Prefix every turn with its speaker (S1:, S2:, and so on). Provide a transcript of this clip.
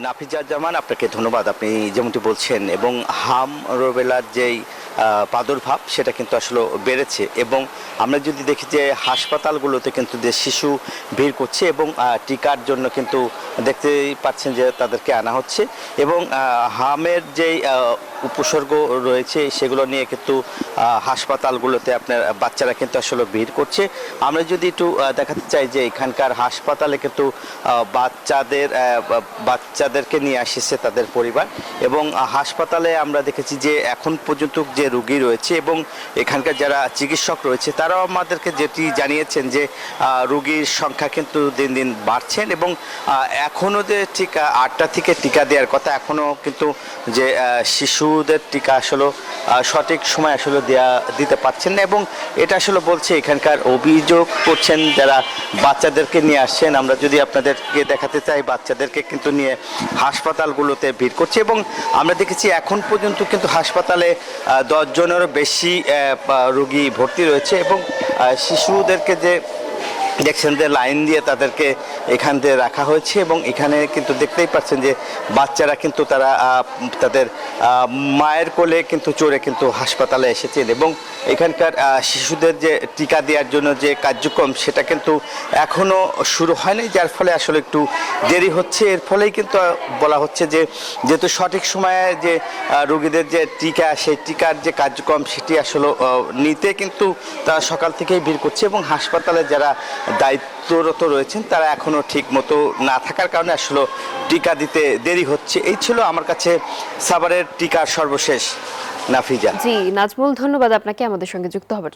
S1: নাফিজা জামান, আপনাকে ধন্যবাদ। আপনি যেমনটি বলছেন এবং হাম রোবেলার যেই প্রাদুর্ভাব সেটা কিন্তু আসলে বেড়েছে এবং আমরা যদি দেখি যে হাসপাতালগুলোতে কিন্তু যে শিশু ভিড় করছে এবং টিকার জন্য কিন্তু দেখতেই পাচ্ছেন যে তাদেরকে আনা হচ্ছে এবং হামের যেই উপসর্গ রয়েছে সেগুলো নিয়ে কিন্তু হাসপাতালগুলোতে আপনার বাচ্চারা কিন্তু আসলে ভিড় করছে। আমরা যদি একটু দেখাতে চাই যে এখানকার হাসপাতালে কিন্তু বাচ্চাদেরকে নিয়ে আসছে তাদের পরিবার এবং হাসপাতালে আমরা দেখেছি যে এখন পর্যন্ত যে রোগী রয়েছে এবং এখানকার যারা চিকিৎসক রয়েছে তারাও আমাদেরকে যেটি জানিয়েছেন যে রোগীর সংখ্যা কিন্তু দিন দিন বাড়ছেন এবং এখনও যে ঠিক 8টা থেকে টিকা দেওয়ার কথা, এখনও কিন্তু যে শিশুদের টিকা আসলে সঠিক সময় আসলে দিতে পারছেন না এবং এটা আসলে বলছে এখানকার অভিযোগ করছেন যারা বাচ্চাদেরকে নিয়ে আসছেন। আমরা যদি আপনাদেরকে দেখাতে চাই, বাচ্চাদেরকে কিন্তু নিয়ে হাসপাতালগুলোতে ভিড় করছে এবং আমরা দেখেছি এখন পর্যন্ত কিন্তু হাসপাতালে 10 জনেরও বেশি রোগী ভর্তি রয়েছে এবং শিশুদেরকে যে দেখছেন যে লাইন দিয়ে তাদেরকে এখান দিয়ে রাখা হয়েছে এবং এখানে কিন্তু দেখতেই পাচ্ছেন যে বাচ্চারা কিন্তু তারা তাদের মায়ের কোলে কিন্তু চড়ে কিন্তু হাসপাতালে এসেছেন এবং এখানকার শিশুদের যে টিকা দেওয়ার জন্য যে কার্যক্রম সেটা কিন্তু এখনও শুরু হয়নি, যার ফলে আসলে একটু দেরি হচ্ছে। এর ফলেই কিন্তু বলা হচ্ছে যে যেহেতু সঠিক সময়ে যে রোগীদের যে টিকা, সেই টিকার যে কার্যক্রম সেটি আসলে নিতে কিন্তু তারা সকাল থেকেই ভিড় করছে এবং হাসপাতালে যারা দায়িত্বরত রয়েছেন তারা এখনও ঠিক মতো না থাকার কারণে আসলে টিকা দিতে দেরি হচ্ছে। এই ছিল আমার কাছে সাভারের টিকার সর্বশেষ। নাফিজা।
S2: জি নাজমুল, ধন্যবাদ আপনাকে আমাদের সঙ্গে যুক্ত হবার